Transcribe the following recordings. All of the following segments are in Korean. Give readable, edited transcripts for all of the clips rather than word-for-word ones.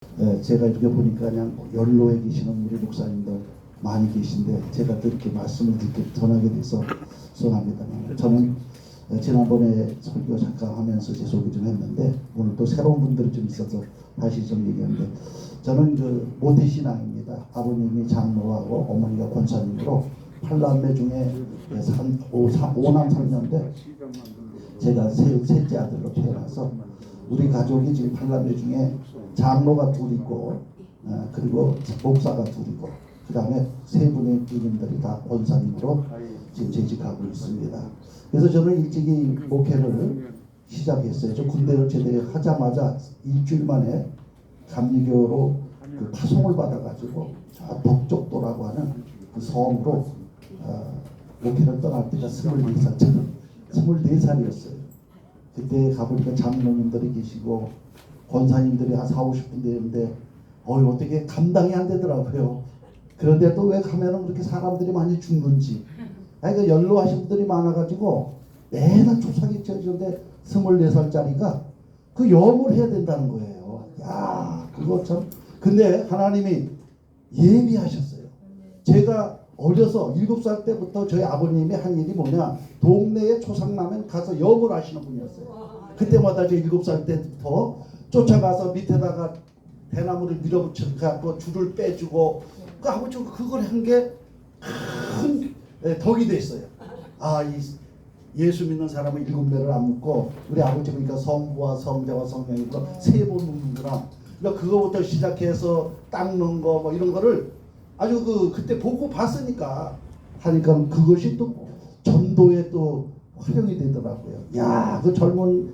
제가 이렇게 보니까 그냥 연로에 계시는 우리 목사님들 많이 계신데 제가 또 이렇게 말씀을 듣게 전하게 돼서 죄송합니다만 저는 지난번에 설교 잠깐 하면서 제 소개 좀 했는데 오늘 또 새로운 분들이 좀 있어서 다시 좀 얘기하는데 저는 그 모태신앙입니다. 아버님이 장로하고 어머니가 권사님으로 8남매 중에 5남 3녀인데 제가 셋째 아들로 태어나서 우리 가족이 지금 8남매 중에 장로가 둘 있고 그리고 목사가 둘이고 그 다음에 세 분의 부인들이 다 권사님으로 지금 재직하고 있습니다. 그래서 저는 일찍이 목회를 시작했어요. 저 군대를 제대하자마자 일주일 만에 감리교로 그 파송을 받아가지고 저 덕적도라고 하는 그 섬으로 목회를 떠날 때가 24살, 저는 24살이었어요. 그때 가보니까 장로님들이 계시고 권사님들이 한 4, 50분 되는데 어떻게 감당이 안 되더라고요. 그런데 또 왜 가면은 그렇게 사람들이 많이 죽는지. 그 연로하신 분들이 많아가지고 매달 조상이 쳐지는데 24살짜리가 그 염을 해야 된다는 거예요. 야, 그거 참. 근데 하나님이 예비하셨어요. 제가 어려서 7살 때부터 저희 아버님이 한 일이 뭐냐, 동네에 초상 나면 가서 염을 하시는 분이었어요. 그때마다 저 7살 때부터 쫓아가서 밑에다가 대나무를 밀어붙여갖고 줄을 빼주고 그 아버지 그걸 한 게 큰 덕이 됐어요. 이 예수 믿는 사람은 7배를 안 묻고 우리 아버지 보니까 성부와 성자와 성령이고 3번 묻는구나. 그러니까 그거부터 시작해서 닦는 거 뭐 이런 거를 아주 그때 보고 봤으니까 하니까 그것이 또 전도에 또 활용이 되더라고요. 야, 그 젊은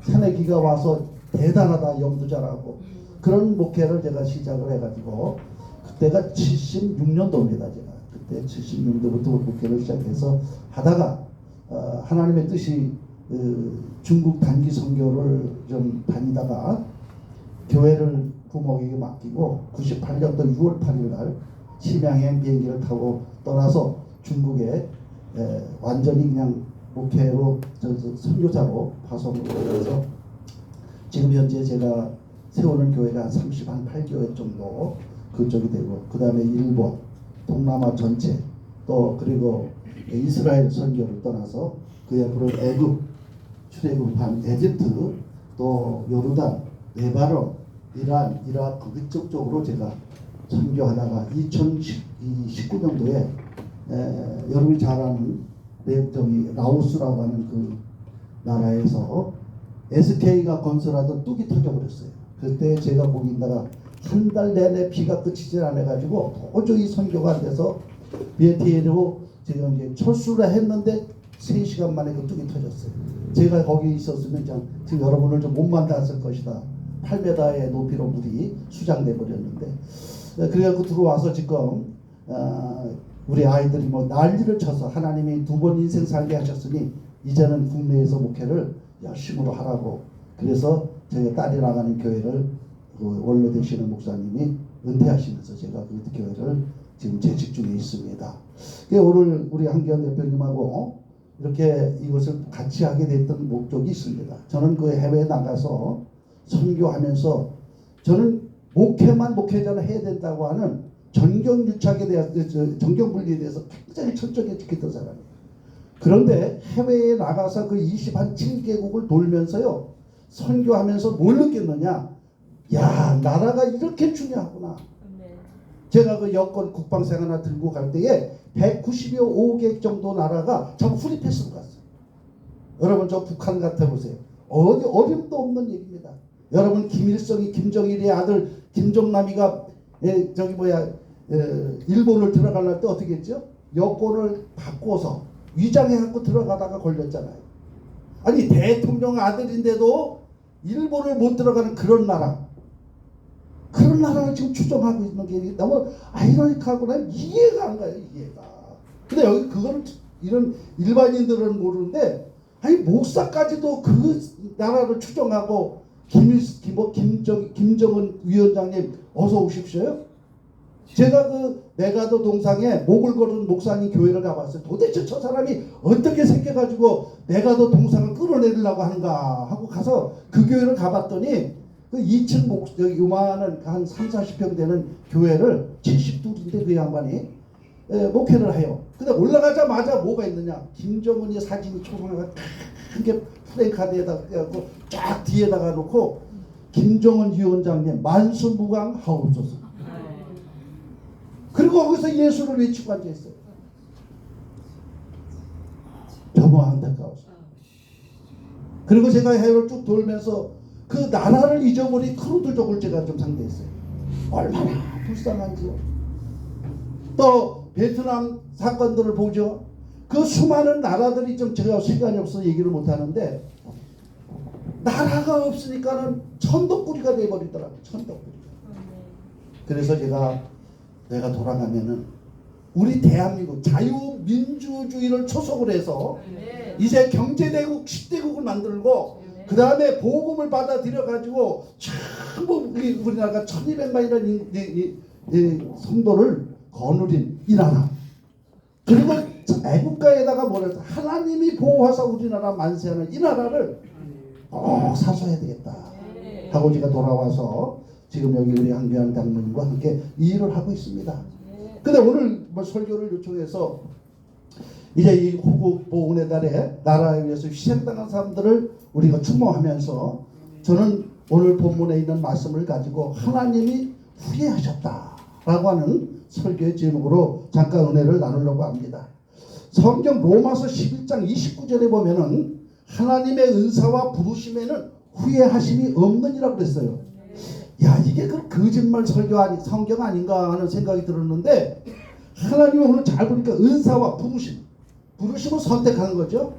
새내기가 와서 대단하다, 염도 잘하고 그런 목회를 제가 시작을 해가지고 그때가 76년도입니다. 제가 그때 76년도부터 목회를 시작해서 하다가 하나님의 뜻이 중국 단기 선교를 좀 다니다가 교회를 부목에게 맡기고 98년도 6월 8일 날 심양행 비행기를 타고 떠나서 중국에 완전히 그냥 목회로 선교사로 파송을 해서 지금 현재 제가 세우는 교회가 38교회 정도 그쪽이 되고 그 다음에 일본, 동남아 전체 또 그리고 이스라엘 선교를 떠나서 그 옆으로 애굽, 출애굽한 에집트 또 요르단, 레바논, 이란, 이라크 그쪽 쪽으로 제가 선교하다가 2019년도에 여러분이 잘 아는 라오스라고 하는 그 나라에서 SK가 건설하던 뚝이 터져버렸어요. 그때 제가 거기 있다가 한 달 내내 비가 그치질 않아가지고 도저히 선교가 안 돼서 비에티에로 지금 이제 철수를 했는데 3시간 만에 그 뚝이 터졌어요. 제가 거기 있었으면 지금 여러분을 좀 못 만났을 것이다. 8m의 높이로 물이 수장돼 버렸는데 그래갖고 들어와서 지금 우리 아이들이 뭐 난리를 쳐서 하나님이 2번 인생 살게 하셨으니 이제는 국내에서 목회를 열심으로 하라고 그래서 저희 딸이 나가는 교회를 원로 되시는 목사님이 은퇴하시면서 제가 그 교회를 지금 재직 중에 있습니다. 오늘 우리 한기환 대표님하고 이렇게 이것을 같이 하게 됐던 목적이 있습니다. 저는 그 해외에 나가서 선교하면서 저는 목회자는 해야 된다고 하는 정경유착에 대해서 정경분리에 대해서 굉장히 철저하게 지켰던 사람이에요. 그런데 해외에 나가서 그 27개국을 돌면서요 선교하면서 뭘 느꼈느냐, 야, 나라가 이렇게 중요하구나. 제가 그 여권 국방생 하나 들고 갈 때에 195개 정도 나라가 전부 프리패스로 갔어요. 여러분 저 북한 같아 보세요. 어디 어림도 없는 얘기입니다. 여러분 김일성이 김정일의 아들 김정남이가 일본을 들어가려할 때 어떻게 했죠? 여권을 바꿔서 위장해갖고 들어가다가 걸렸잖아요. 아니 대통령 아들인데도 일본을 못 들어가는 그런 나라를 지금 추종하고 있는 게 너무 아이러니하구나. 이해가 안 가요. 이해가. 근데 여기 그거는 이런 일반인들은 모르는데 아니 목사까지도 그 나라를 추종하고 김정은 위원장님 어서 오십시오. 제가 그 메가도 동상에 목을 걸은 목사님 교회를 가봤어요. 도대체 저 사람이 어떻게 생겨가지고 메가도 동상을 끌어내리려고 하는가 하고 가서 그 교회를 가봤더니 그 2층 여기 요만한 한 3, 40평 되는 교회를 70둘인데 그 양반이 목회를 해요. 근데 올라가자마자 뭐가 있느냐? 김정은이 사진이 초상화가 크게 플래카드에다가 해갖고 쫙 뒤에다가 놓고 김정은 위원장님 만수무강 하옵소서. 그리고 거기서 예수를 외치고 앉아있어요. 너무 안타까워서. 그리고 제가 해외를 쭉 돌면서 그 나라를 잊어버린 크루드족을 제가 좀 상대했어요. 얼마나 불쌍한지요. 또 베트남 사건들을 보죠. 그 수많은 나라들이 좀 제가 시간이 없어서 얘기를 못하는데 나라가 없으니까는 천덕꾸리가 돼버리더라고요. 천덕꾸리가. 그래서 내가 돌아가면은 우리 대한민국 자유민주주의를 초석을 해서 이제 경제대국 10대국을 만들고 그 다음에 복음을 받아들여 가지고 전부 우리나라가 1200만이라는 성도를 거느린 이 나라. 그리고 애국가에다가 뭐라 해서 하나님이 보호하사 우리나라 만세하는 이 나라를 꼭 사수해야 되겠다 하고 제가 돌아와서 지금 여기 우리 한교안 장로님과 함께 이 일을 하고 있습니다. 근데 오늘 설교를 요청해서 이제 이 호국 보훈의 달에 나라에 위해서 희생당한 사람들을 우리가 추모하면서 저는 오늘 본문에 있는 말씀을 가지고 하나님이 후회하셨다라고 하는 설교의 제목으로 잠깐 은혜를 나누려고 합니다. 성경 로마서 11장 29절에 보면은 하나님의 은사와 부르심에는 후회하심이 없느니라고 그랬어요. 야, 이게 그 거짓말 성경 아닌가 하는 생각이 들었는데 하나님은 오늘 잘 보니까 은사와 부르심을 선택하는 거죠.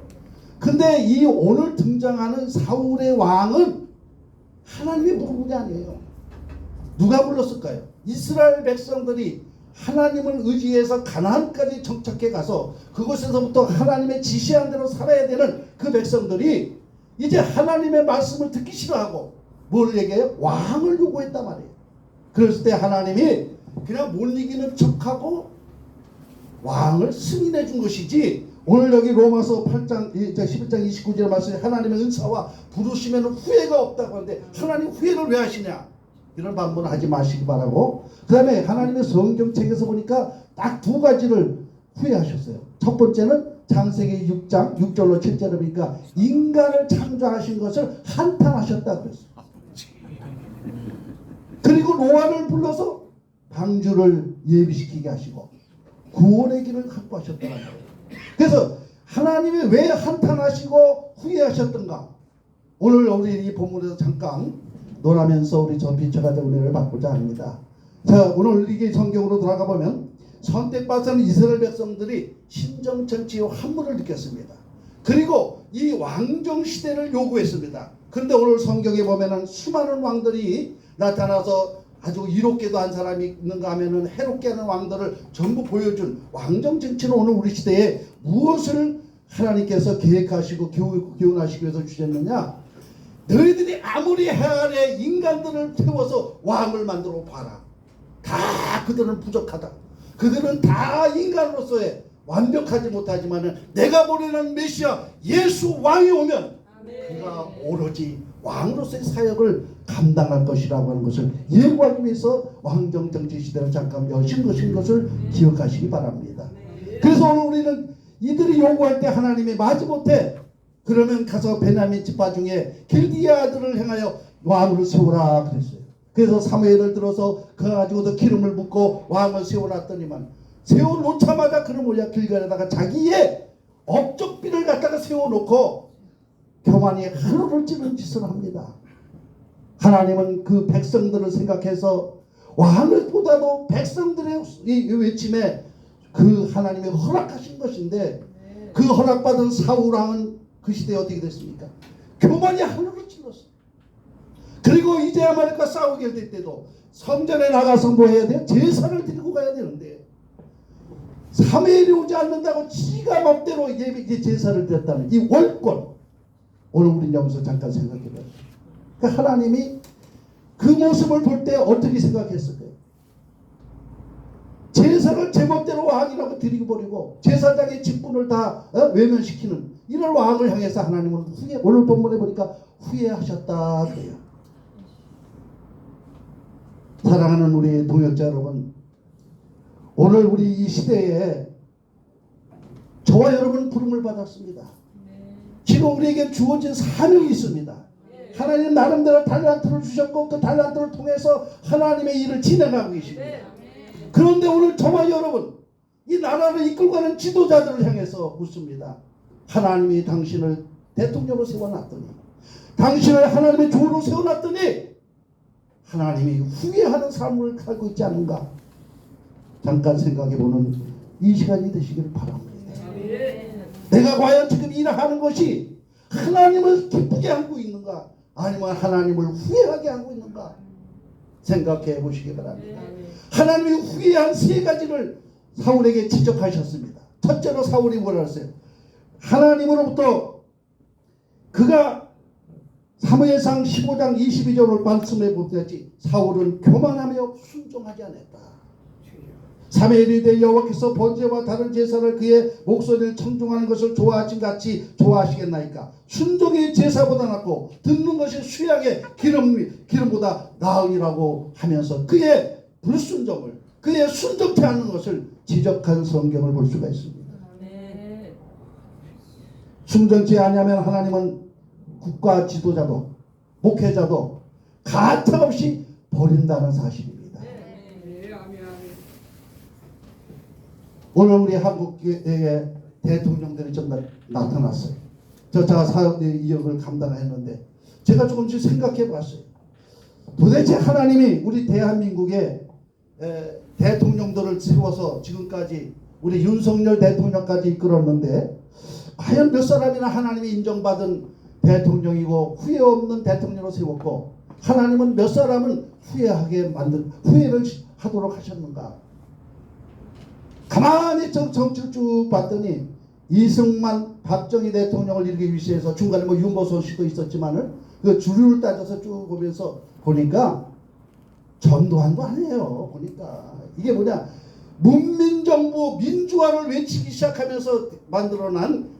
근데 이 오늘 등장하는 사울의 왕은 하나님이 부른 게 아니에요. 누가 불렀을까요? 이스라엘 백성들이 하나님을 의지해서 가나안까지 정착해 가서 그곳에서부터 하나님의 지시한 대로 살아야 되는 그 백성들이 이제 하나님의 말씀을 듣기 싫어하고 뭘 얘기해요? 왕을 요구했단 말이에요. 그랬을 때 하나님이 그냥 못 이기는 척하고 왕을 승인해 준 것이지, 오늘 여기 로마서 8장 11장 29절에 말씀에 하나님의 은사와 부르심에는 후회가 없다고 하는데 하나님 후회를 왜 하시냐? 이런 반문을 하지 마시기 바라고, 그 다음에 하나님의 성경책에서 보니까 딱 두 가지를 후회하셨어요. 첫 번째는 창세기 6장 6절로 7절에 보니까 인간을 창조하신 것을 한탄하셨다 그랬어요. 그리고 노아를 불러서 방주를 예비시키게 하시고 구원의 길을 확보하셨다는 거예요. 그래서 하나님이 왜 한탄하시고 후회하셨던가, 오늘 우리 이 본문에서 잠깐 논하면서 우리 저 비춰가지고 은혜를 받고자 합니다. 자, 오늘 이게 성경으로 돌아가 보면 선택받은 이스라엘 백성들이 심정천지의 환물을 느꼈습니다. 그리고 이 왕정 시대를 요구했습니다. 그런데 오늘 성경에 보면은 수많은 왕들이 나타나서 아주 이롭게도 한 사람이 있는가 하면은 해롭게 하는 왕들을 전부 보여준 왕정 정치는 오늘 우리 시대에 무엇을 하나님께서 계획하시고 교훈하시기 위해서 주셨느냐? 너희들이 아무리 해안에 인간들을 태워서 왕을 만들어 봐라. 다 그들은 부족하다. 그들은 다 인간으로서의 완벽하지 못하지만은 내가 보내는 메시아 예수 왕이 오면 그가 오로지 왕으로서의 사역을 감당할 것이라고 하는 것을 예고하기 위해서 왕정 정치 시대를 잠깐 여신 것을 기억하시기 바랍니다. 그래서 오늘 우리는 이들이 요구할 때 하나님이 마지못해 그러면 가서 베냐민 지파 중에 길디아 아들을 행하여 왕을 세우라 그랬어요. 그래서 사무엘을 들어서 그 가지고도 기름을 붓고 왕을 세워놨더니만 세워놓자마자 그런 뭐냐, 길갈에다가 자기의 업적비를 갖다가 세워놓고 교만이 하루를 찌는 짓을 합니다. 하나님은 그 백성들을 생각해서 왕을 보다도 백성들의 이 외침에 그 하나님이 허락하신 것인데, 그 허락받은 사울왕은 그 시대에 어떻게 됐습니까? 교만이 하늘을 찔렀어요. 그리고 이제 아말렉과 싸우게 될 때도 성전에 나가서 뭐 해야 돼요? 제사를 드리고 가야 되는데 사무엘이 오지 않는다고 지가 맘대로 예비 제사를 드렸다는 이 월권, 오늘 우리는 여기서 잠깐 생각해봐요. 그러니까 하나님이 그 모습을 볼 때 어떻게 생각했을까요? 제사를 제멋대로 왕이라고 드리고 버리고 제사장의 직분을 다 외면시키는 이런 왕을 향해서 하나님은 오늘 본문에 보니까 후회하셨다 그래요. 사랑하는 우리 동역자 여러분, 오늘 우리 이 시대에 저와 여러분 부름을 받았습니다. 지금 우리에게 주어진 사명이 있습니다. 하나님 나름대로 달란트를 주셨고 그 달란트를 통해서 하나님의 일을 진행하고 계십니다. 그런데 오늘 저와 여러분, 이 나라를 이끌고 가는 지도자들을 향해서 묻습니다. 하나님이 당신을 대통령으로 세워놨더니, 당신을 하나님의 주로 세워놨더니 하나님이 후회하는 삶을 살고 있지 않은가? 잠깐 생각해보는 이 시간이 되시기를 바랍니다. 내가 과연 지금 일하는 것이 하나님을 기쁘게 하고 있는가, 아니면 하나님을 후회하게 하고 있는가 생각해 보시기 바랍니다. 하나님이 후회한 세 가지를 사울에게 지적하셨습니다. 첫째로 사울이 뭐라 했어요? 하나님으로부터 그가 사무엘상 15장 22절을 말씀해 보듯이 사울은 교만하며 순종하지 않았다. 사무엘이 되 여호와께서 번제와 다른 제사를 그의 목소리를 청중하는 것을 좋아하신 같이 좋아하시겠나이까? 순종의 제사보다 낫고 듣는 것이 수약의 기름보다 나으니라고 하면서 그의 불순종을, 그의 순종치 않는 것을 지적한 성경을 볼 수가 있습니다. 순종치 아니하면 하나님은 국가 지도자도 목회자도 가차없이 버린다는 사실입니다. 오늘 우리 한국의 대통령들이 좀 나타났어요. 제가 사역의 이역을 감당했는데 제가 조금씩 생각해 봤어요. 도대체 하나님이 우리 대한민국의 대통령들을 세워서 지금까지 우리 윤석열 대통령까지 이끌었는데 과연 몇 사람이나 하나님이 인정받은 대통령이고 후회 없는 대통령으로 세웠고, 하나님은 몇 사람은 후회를 하도록 하셨는가? 가만히 정치를 쭉 봤더니 이승만, 박정희 대통령을 이루기 위해서 중간에 뭐 윤보선 씨도 있었지만은 그 주류를 따져서 쭉 보면서 보니까 전두환도 아니에요. 보니까 이게 뭐냐, 문민정부 민주화를 외치기 시작하면서 만들어난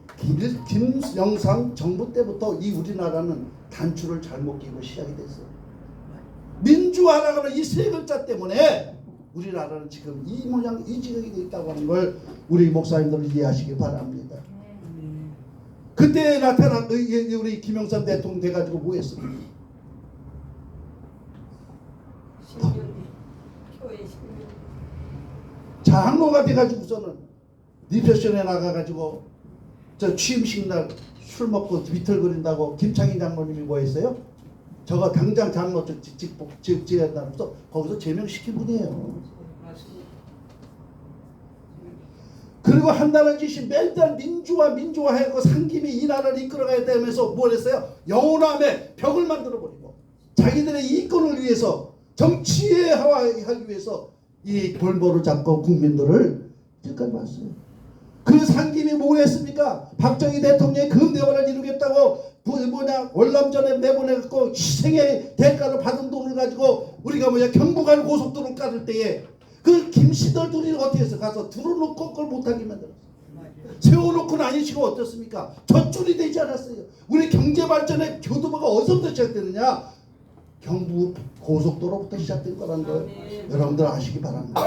김영삼 정부 때부터 이 우리나라는 단추를 잘못 끼고 시작이 됐어요. 민주화라고 하는 이 세 글자 때문에 우리나라는 지금 이 모양 이 지경이 되어 있다고 하는 걸 우리 목사님들은 이해하시기 바랍니다. 그때 나타난 우리 김영삼 대통령 돼가지고 뭐 했습니까? 장로가 돼가지고서는 리셉션에 나가가지고 저 취임식 날 술 먹고 비틀거린다고 김창희 장로님이 뭐 했어요? 저거 당장 장로 직직한다면서 거기서 제명시킨 분이에요. 그리고 한다는 짓이 맨날 민주화 해고 상김이 이 나라를 이끌어가야 되면서 뭘 했어요? 영혼함에 벽을 만들어버리고 자기들의 이권을 위해서 정치화하기 위해서 이 볼모를 잡고 국민들을 지금까지 왔어요. 그 상김이 뭐 했습니까? 박정희 대통령이 금대화를 이루겠다고 월남전에 내보내갖고 희생의 대가를 받은 돈을 가지고 우리가 경부간 고속도로를 깔을 때에 그 김씨들 둘이 어떻게 해서 가서 들어놓고 그걸 못하게 만들었어요. 세워놓고는 아니시고 어떻습니까? 젖줄이 되지 않았어요. 우리 경제발전의 교두보가 어디서부터 시작되느냐? 경부 고속도로부터 시작된 거라는 걸 여러분들 아시기 바랍니다.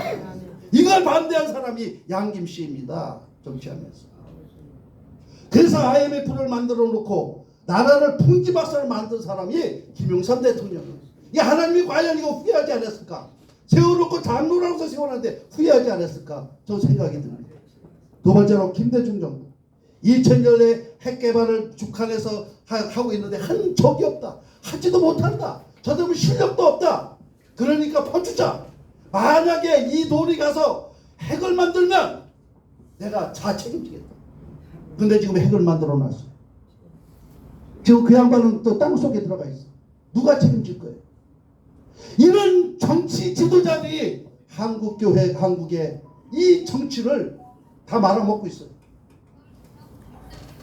이걸 반대한 사람이 양김씨입니다. 정치하면서. 그래서 IMF를 만들어 놓고 나라를 풍지박산을 만든 사람이 김영삼 대통령이에요. 이 하나님이 과연 이거 후회하지 않았을까? 세워놓고 장로라고 세워놨는데 후회하지 않았을까? 저 생각이 듭니다. 두 번째로 김대중 정부. 2000년에 핵개발을 북한에서 하고 있는데 한 적이 없다. 하지도 못한다. 저들은 실력도 없다. 그러니까 퍼주자. 만약에 이 돈이 가서 핵을 만들면 내가 책임지겠다. 근데 지금 핵을 만들어 놨어. 지금 그 양반은 또 땅속에 들어가 있어. 누가 책임질 거예요? 이런 정치 지도자들이 한국교회, 한국의 이 정치를 다 말아먹고 있어요.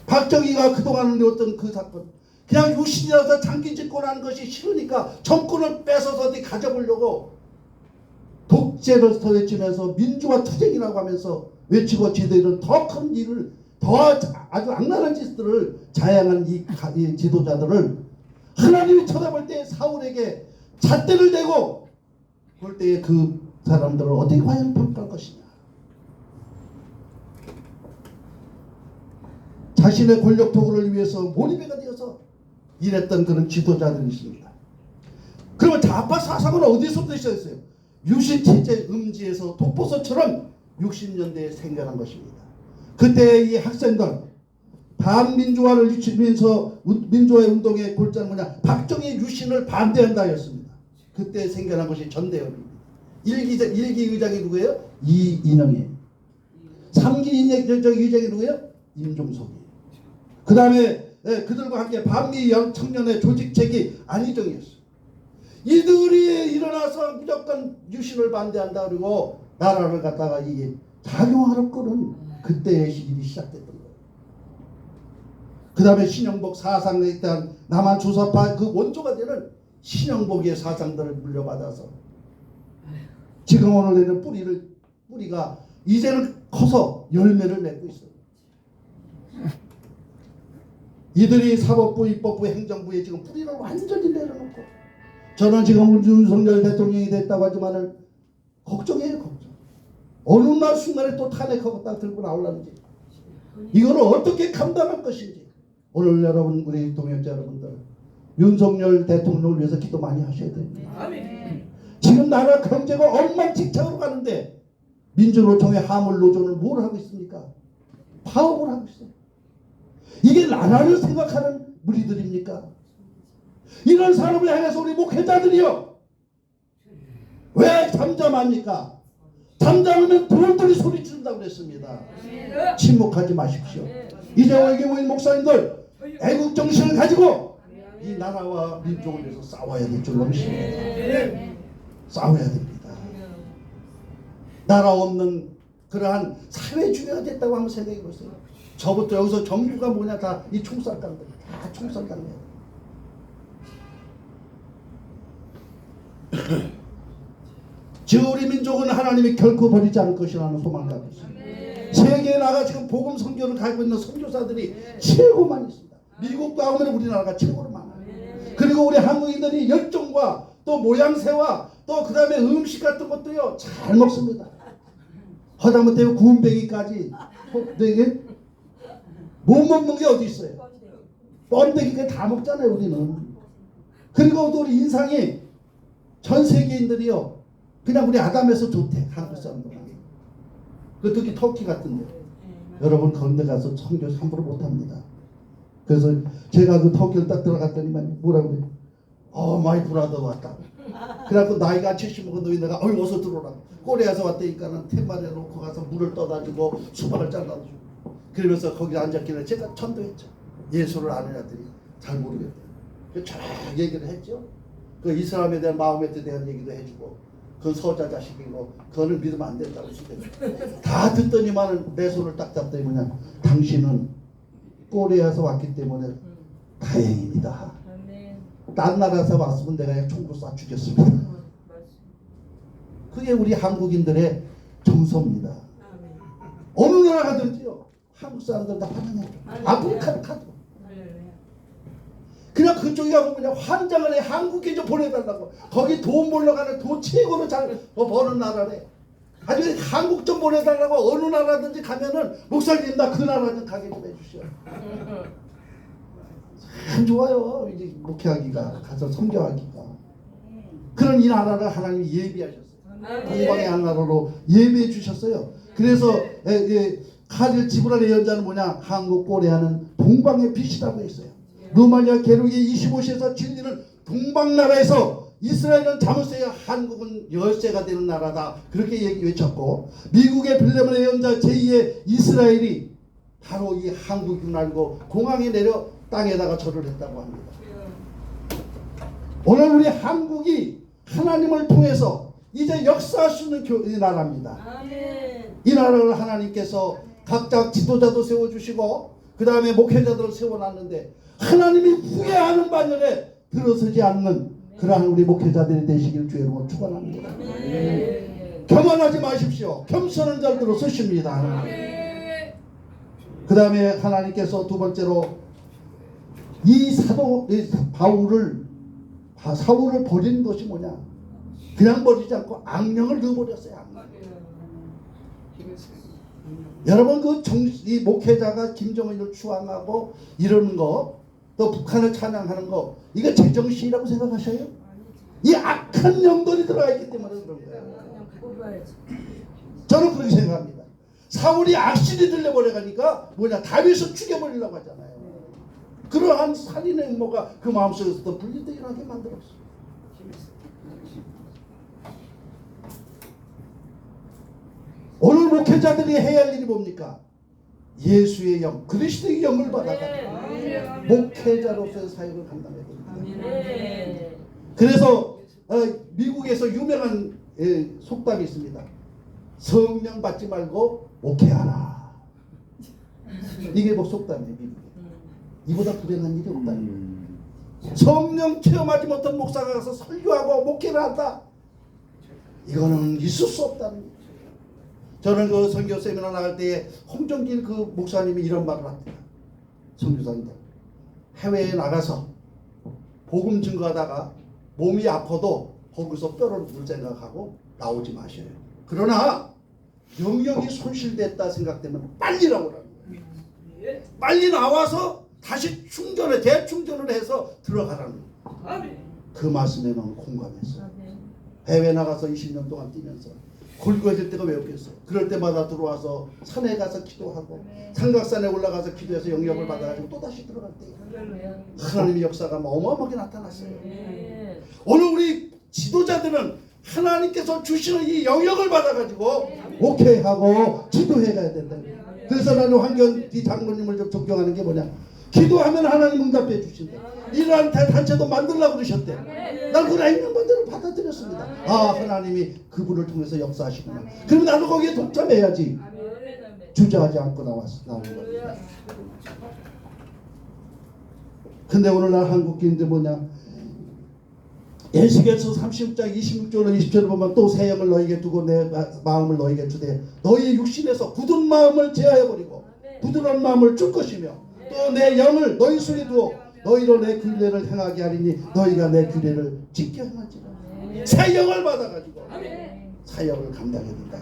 박정희가 그동안 누렸던 그 사건, 그냥 유신이라서 장기 집권하는 것이 싫으니까 정권을 뺏어서 어디 가져보려고 독재를 더 외치면서 민주화 투쟁이라고 하면서 외치고 지도자들은 더 큰 일을, 더 아주 악랄한 짓들을 자행한 이 지도자들을 하나님이 쳐다볼 때 사울에게 잣대를 대고 그럴 때에 그 사람들을 어떻게 과연 평가할 것이냐. 자신의 권력 도구를 위해서 몰입해가 되어서 일했던 그런 지도자들이 있습니다. 그러면 좌파 사상은 어디서부터 시작했어요? 유신체제 음지에서 독보서처럼 60년대에 생겨난 것입니다. 그때 이 학생들 반민주화를 일으키면서 민주화 운동의 골자는 뭐냐? 박정희 유신을 반대한다였습니다. 그때 생겨난 것이 전대협입니다. 1기 의장이 누구예요? 이인영이에요. 3기 의장이 누구예요? 임종석이에요. 그 다음에 그들과 함께 반미 청년의 조직책이 안희정이었어요. 이들이 일어나서 무조건 유신을 반대한다 그리고 나라를 갖다가 이게 작용하러 끄는 그때의 일이 시작됐던 거예요. 그 다음에 신영복 사상에 대한 남한 주사파 그 원조가 되는 신영복의 사상들을 물려받아서 지금 오늘에는 뿌리가 이제는 커서 열매를 맺고 있어요. 이들이 사법부, 입법부, 행정부에 지금 뿌리를 완전히 내려놓고 저는 지금 윤석열 대통령이 됐다고 하지만은 걱정해요. 걱정. 어느 날 순간에 또 탄핵하고 딱 들고 나오려는지 이거를 어떻게 감당할 것인지 오늘 여러분 우리 동역자 여러분들 윤석열 대통령을 위해서 기도 많이 하셔야 됩니다. 지금 나라 경제가 엉망진창으로 가는데 민주노총의 화물노조는 뭘 하고 있습니까? 파업을 하고 있어요. 이게 나라를 생각하는 무리들입니까? 이런 사람을 향해서 우리 목회자들이요 왜 잠잠합니까? 잠잠하면 돌들이 소리 지른다고 그랬습니다. 침묵하지 마십시오. 이제 여기 모인 목사님들 애국 정신을 가지고 이 나라와 민족을 위해서 싸워야 될 줄로 믿습니다. 싸워야 됩니다. 나라 없는 그러한 사회주의가 됐다고 한번 생각해 보세요. 저부터 여기서 정부가 뭐냐 다 이 총살감들 다 총살감이에요. 지금 우리 민족은 하나님이 결코 버리지 않을 것이라는 소망을 갖고 있습니다. 세계에 나가 지금 복음 선교를 가지고 있는 선교사들이 최고 많이 있습니다. 미국과 하면 우리나라가 최고로 많아요. 그리고 우리 한국인들이 열정과 또 모양새와 또 그 다음에 음식 같은 것도요 잘 먹습니다. 하다못해 구운배기까지 되게 못 먹는 게 어디 있어요? 뻔데기까지 다 먹잖아요 우리는. 그리고 또 우리 인상이 전 세계인들이요 그냥 우리 아담에서 좋대. 한국 사람들. 그 특히 터키 같은데 여러분 그런 데 가서 선교 함부로 못합니다. 그래서 제가 그 터키를 딱 들어갔더니만 뭐라고 그래? 마이 브라더 왔다. 그래갖고 나이가 70 먹은 노인네가 어서 들어오라고. 꼬리에서 왔다니까는 텐마에 놓고 가서 물을 떠다 주고 수박을 잘라주고 그러면서 거기 앉았길래 제가 전도했죠. 예수를 아는 애들이 잘 모르겠대요. 쫙 얘기를 했죠. 그 이슬람에 대한 마음에 대한 얘기도 해주고 그 서자 자식이고 그거를 믿으면 안 된다고 했어요. 다 듣더니만은 내 손을 딱 잡더니 뭐냐 당신은 꼬리에서 왔기 때문에 다행입니다. 딴 나라에서 왔으면 내가 총으로 쏴 죽였습니다. 그게 우리 한국인들의 정서입니다. 어느 나라 가든지요 한국 사람들 다 환영해요. 아프리카를 가도 그냥 그쪽에 가면 그냥 환장을 해. 한국에 좀 보내달라고. 거기 돈 벌러 가는 돈 최고로 잘 버는 나라래. 아주 한국 좀 보내달라고. 어느 나라든지 가면은 목사님 나 그 나라 좀 가게 좀 해주시오. 참 좋아요. 이제 목회하기가 가서 선교하기가. 그런 이 나라를 하나님이 예비하셨어요. 동방의 한 나라로 예비해 주셨어요. 그래서 카딜 지브랄 예언자는 뭐냐 한국 꼬레아는 동방의 빛이라고 했어요. 루마니아 게르기 25세에서 진리는 동방나라에서 이스라엘은 자물쇠야 한국은 열쇠가 되는 나라다. 그렇게 외쳤고 미국의 빌레몬 예언자 제2의 이스라엘이 바로 이 한국인 알고 공항에 내려 땅에다가 절을 했다고 합니다. 오늘 우리 한국이 하나님을 통해서 이제 역사할 수 있는 나라입니다. 이 나라를 하나님께서 각자 지도자도 세워주시고 그 다음에 목회자들을 세워놨는데 하나님이 후회하는 반면에 들어서지 않는 그러한 우리 목회자들이 되시길 주의 이름으로 축원합니다. 교만하지 마십시오. 겸손한 자들로 서십니다. 그 다음에 하나님께서 두 번째로 이 사도 사울을 버린 것이 뭐냐? 그냥 버리지 않고 악령을 넣어버렸어요. 악령. 여러분 이 목회자가 김정은을 추앙하고 이러는 거, 또 북한을 찬양하는 거, 이거 제정신이라고 생각하셔요? 이 악한 영들이 들어가 있기 때문에 그런 거예요. 저는 그렇게 생각합니다. 사울이 악신이 들려버려가니까 뭐냐, 다윗을 죽여버리려고 하잖아요. 그러한 살인의 음모가 그 마음속에서 분리되게 하게 만들었어요. 오늘 목회자들이 해야 할 일이 뭡니까? 예수의 영, 그리스도의 영을 받아가지고 목회자로서의 사역을 감당해야 됩니다. 그래서 미국에서 유명한 속담이 있습니다. 성령 받지 말고 목회하라. 이게 뭐 속담이에요, 미국에. 이보다 불행한 일이 없다. 성령 체험하지 못한 목사가 가서 설교하고 목회를 한다. 이거는 있을 수 없다는 거예요. 저는 그 선교 세미나 나갈 때에 홍정길 그 목사님이 이런 말을 합니다. 선교사님들, 해외에 나가서 복음 증거하다가 몸이 아파도 거기서 뼈를 물 생각하고 나오지 마셔요. 그러나 영역이 손실됐다 생각되면 빨리 나오라는 거예요. 빨리 나와서 다시 재충전을 해서 들어가라는 거예요. 그 말씀에만 공감했어요. 해외 나가서 20년 동안 뛰면서 굵어질 때가 왜 없겠어요. 그럴 때마다 들어와서 산에 가서 기도하고 삼각산에 올라가서 기도해서 영역을 받아가지고 또다시 들어갈 때에 하나님의 역사가 어마어마하게 나타났어요. 오늘 우리 지도자들은 하나님께서 주시는 이 영역을 받아가지고 목회하고 지도해 가야 된다. 그래서 나는 황교안 장로님을 좀 존경하는 게 뭐냐, 기도하면 하나님 응답해 주신다. 이러한 단체도 만들려고 그러셨대. 난 그 라인명반대로 받아들였습니다. 아, 하나님이 그분을 통해서 역사하시구나. 그럼 나도 거기에 동참해야지. 주저하지 않고 나오는 겁니다. 근데 오늘날 한국인들 뭐냐, 에스겔서 30장 26절로 20절을 보면 또 새 영을 너에게 두고 내 마음을 너에게 주되 너희의 육신에서 굳은 마음을 제하여버리고 부드러운 마음을 줄 것이며 또 내 영을 너희 속에 두어 너희로 내 규례를 행하게 하리니 너희가 내 규례를 지켜 행하지라. 새 영을 받아가지고 사역을 감당해야 된다.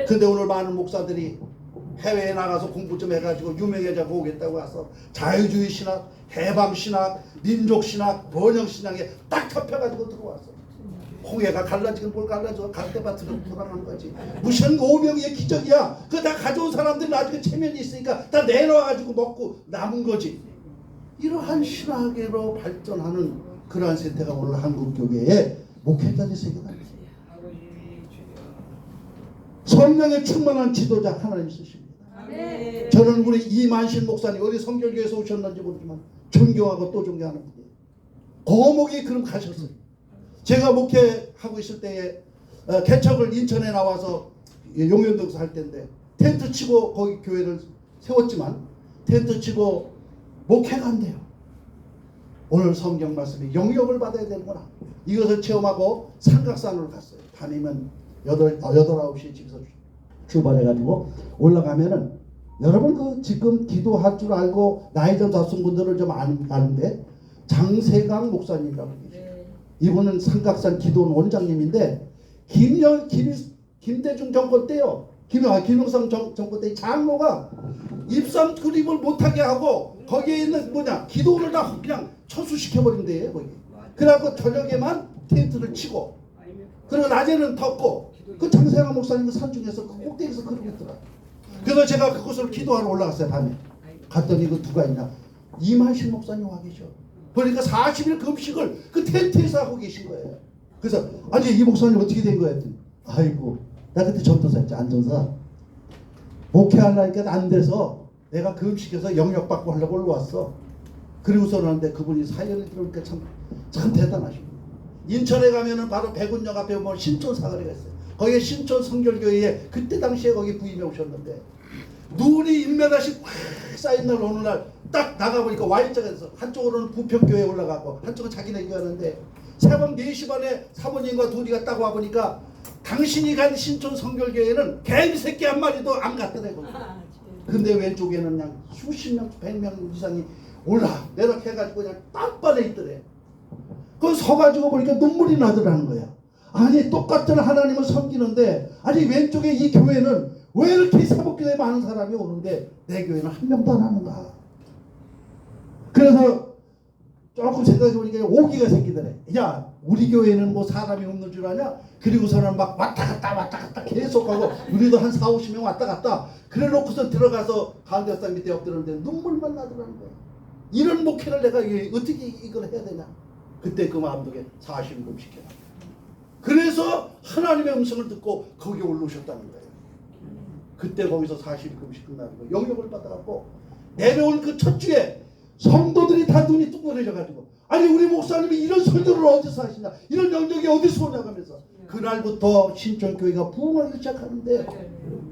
근데 오늘 많은 목사들이 해외에 나가서 공부 좀 해가지고 유명해지고 오겠다고 와서 자유주의 신학, 해방 신학, 민족 신학, 번영 신학에 딱 잡혀가지고 들어왔어. 홍해가 갈라지긴 뭘 갈라져, 갈대밭으로 돌아가는 거지. 무슨 오병이의 기적이야. 그거 다 가져온 사람들이 나중에 체면이 있으니까 다 내놓아가지고 먹고 남은 거지. 이러한 신학으로 발전하는 그러한 세태가 오늘 한국 교회에 목회자들이 생겨납니다. 성령에 충만한 지도자 하나님이 쓰십니다. 저는 우리 이만신 목사님 어디 성결교에서 오셨는지 모르지만 존경하고 또 존경하는 분이에요. 거목이 그럼 가셨어요. 제가 목회하고 있을 때에 개척을 인천에 나와서 용현동에서 할 때인데 텐트 치고 거기 교회를 세웠지만 텐트 치고 목회가 안 돼요. 오늘 성경 말씀이 영역을 받아야 되는구나. 이것을 체험하고 삼각산으로 갔어요. 다니면 9시에 집에서 출발해가지고 올라가면은 여러분 그 지금 기도할 줄 알고 나이 좀 다순 분들을 좀 아는데 장세강 목사님이라고 계세요. 이분은 삼각산 기도원 원장님인데 김대중 정권 때요. 김영삼 정권 때 장로가 입산 그림을 못하게 하고 거기에 있는 기도원을 다 그냥 철수시켜버린대요. 거기. 그래갖고 저녁에만 텐트를 치고 그리고 낮에는 덥고 그 장세강 목사님 그 산중에서 그 꼭대기에서 그러고 있더라. 그래서 제가 그곳으로 기도하러 올라갔어요. 밤에 갔더니 그 누가 있냐, 이만신 목사님 와 계셔. 그러니까 40일 금식을 그 텐트에서 하고 계신 거예요. 그래서 아니 이 목사님 어떻게 된 거야 했더니 아이고 나 그때 전도사였지. 안전사 목회하려니까 안 돼서 내가 금식해서 영역 받고 하려고 올라왔어. 그리고서 그러는데 그분이 사연을 들으니까 참 대단하십니다. 인천에 가면은 바로 백운역 앞에 보면 신촌 사거리가 있어요. 거기에 신촌 성결교회에 그때 당시에 거기 부임해 오셨는데 눈이 1m씩 꽉 쌓인 날 어느 날 딱 나가보니까 Y자가 돼서 한쪽으로는 부평교회에 올라가고 한쪽은 자기네 교회 하는데 새벽 4시 반에 사모님과 둘이가 딱 와보니까 당신이 간 신촌 성결교회는 개미 새끼 한 마리도 안 갔더라고요. 근데 왼쪽에는 그냥 수십 명, 100명 이상이 내려해가지고 그냥 딴판에 있더래. 그거 서가지고 보니까 눈물이 나더라는 거야. 아니 똑같은 하나님을 섬기는데 아니 왼쪽에 이 교회는 왜 이렇게 사복교회에 많은 사람이 오는데 내 교회는 한 명도 안 하는가. 그래서 조금 생각해보니까 오기가 생기더래. 야 우리 교회는 뭐 사람이 없는 줄 아냐? 그리고서는 막 왔다 갔다 계속 하고 우리도 한 4, 50명 왔다 갔다 그래 놓고서 들어가서 가운데서 밑에 엎드렸는데 눈물만 나더라는 거야. 이런 목회를 내가 어떻게 이걸 해야 되냐. 그때 그 마음속에 40금 시켜라. 그래서 하나님의 음성을 듣고 거기에 올라오셨다는 거예요. 그때 거기서 40금씩 끝나는 거예요. 영역을 받아갖고 내려올 그 첫 주에 성도들이 다 눈이 뚱그러져가지고 아니 우리 목사님이 이런 설교를 어디서 하시냐, 이런 영역이 어디서 오냐면서 그날부터 신천교회가 부흥하기 시작하는데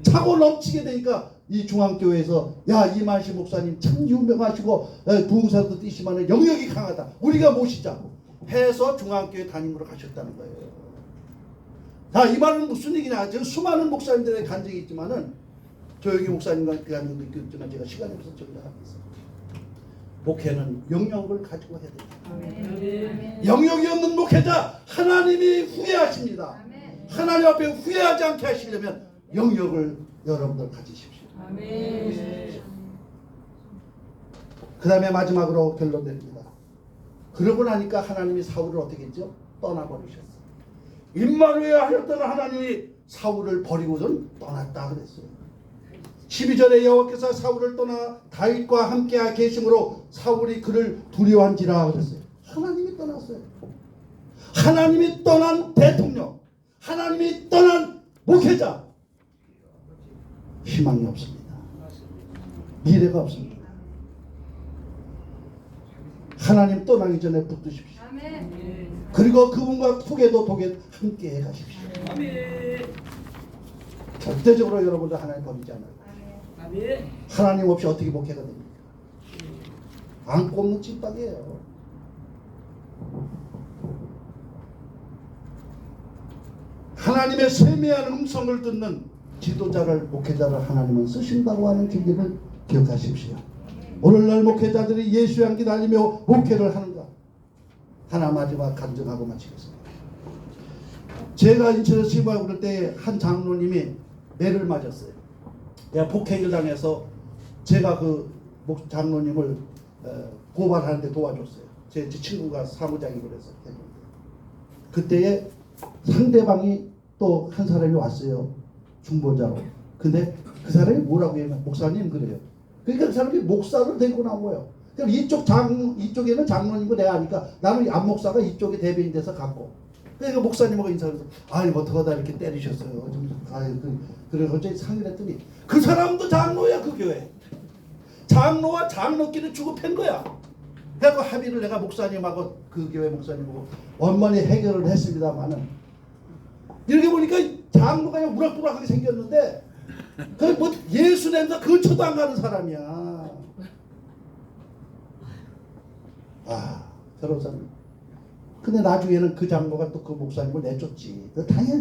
차고 넘치게 되니까 이 중앙교회에서 야 이만시 목사님 참 유명하시고 부흥사도 뛰시면 영역이 강하다, 우리가 모시자 해서 중앙교회 담임으로 가셨다는 거예요. 자, 이 말은 무슨 얘기냐. 지금 수많은 목사님들의 간증이 있지만은 조영기 목사님과 그 간증도 있겠지만 제가 시간이 없어서 정리하겠습니다. 목회는 영역을 가지고 해야 됩니다. 영역이 없는 목회자 하나님이 후회하십니다. 하나님 앞에 후회하지 않게 하시려면 영역을 여러분들 가지십시오. 그 다음에 마지막으로 결론 내립니다. 그러고 나니까 하나님이 사울을 어떻게 했죠? 떠나버리셨어요. 임마누엘 하셨던 하나님이 사울을 버리고선 떠났다 그랬어요. 12절에 여호와께서 사울을 떠나 다윗과 함께 계심으로 사울이 그를 두려워한지라 그랬어요. 하나님이 떠났어요. 하나님이 떠난 대통령, 하나님이 떠난 목회자, 희망이 없습니다. 미래가 없습니다. 하나님 떠나기 전에 붙드십시오. 그리고 그분과 후계도 독에 함께 가십시오. 절대적으로 여러분들 하나님 버리지 않아요. 하나님 없이 어떻게 목회가 됩니까? 안 꼽는 찐빵이에요. 하나님의 세미한 음성을 듣는 지도자를, 목회자를 하나님은 쓰신다고 하는 진리를 기억하십시오. 오늘날 목회자들이 예수 향기 날리며 목회를 하는가? 하나 마지막 간증하고 마치겠습니다. 제가 인천에서 시부하고 그럴 때 한 장로님이 매를 맞았어요. 내가 폭행을 당해서 제가 그 장로님을 고발하는데 도와줬어요. 제 친구가 사무장이고 그래서. 그때에 상대방이 또 한 사람이 왔어요. 중보자로. 근데 그 사람이 뭐라고 해요? 목사님 그래요. 그러니까 그 사람이 목사를 데리고 나온 거예요. 그럼 이쪽에는 장로님이고 내가 하니까 나는 안목사가 이쪽에 대변인 돼서 갔고. 그러니까 목사님하고 인사해서 아니 어떡하다 이렇게 때리셨어요. 그래서 갑자기 상의를 했더니 그 사람도 장로야. 그 교회 장로와 장로끼리 주고 팬 거야. 그래서 합의를 내가 목사님하고 그 교회 목사님하고 원만히 해결을 했습니다만은 이렇게 보니까 장로가 그냥 우락부락하게 생겼는데 그 뭐 예수 냄새 근처도 안 가는 사람이야. 아, 변호사님. 근데 나중에는 그 장로가 또 그 목사님을 내쫓지. 당연히